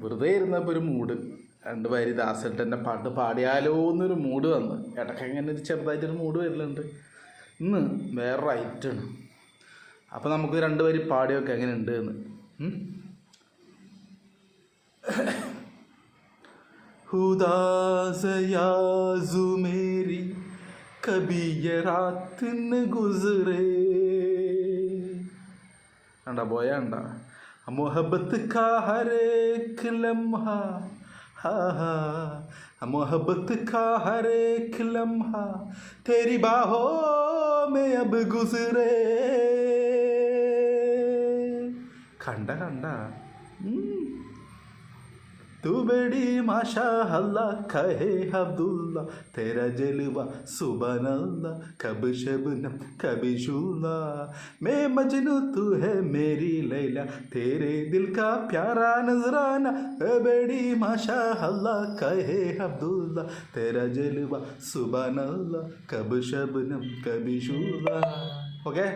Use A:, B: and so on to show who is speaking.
A: വെറുതെ ഇരുന്നപ്പോൾ ഒരു മൂഡ്, രണ്ട് വരി ദാസേട്ടൻ്റെ പാട്ട് പാടിയാലോ എന്നൊരു മൂഡ് വന്ന്. ഇടയ്ക്ക് ഇങ്ങനെ ഒരു ചെറുതായിട്ടൊരു മൂഡ് വരലുണ്ട്. ഇന്ന് വേറെ റൈറ്റാണ്. അപ്പോൾ നമുക്ക് രണ്ട് വരി പാടിയൊക്കെ എങ്ങനെ ഉണ്ട് എന്ന്. हुदाज़याज़ु मेरी कभी ये रात न गुजरे अंडा बोया अंडा मोहब्बत का हर एक लम्हा, हाँ हाँ मोहब्बत का हर एक लम्हा तेरी बाहों में अब गुजरे. खंडा खंडा तू बड़ी माशा अल्लाह कहे अब्दुल्ला तेरा जलवा सुबह अल्लाह कब शबनम कभी शूला मैं मजनू तू है मेरी लैला तेरे दिल का प्यारा नजराना बड़ी माशा अल्लाह कहे अब्दुल्ला तेरा जलवा सुबह अल्लाह कब शबनम कभी शूला. ഓക്കെ,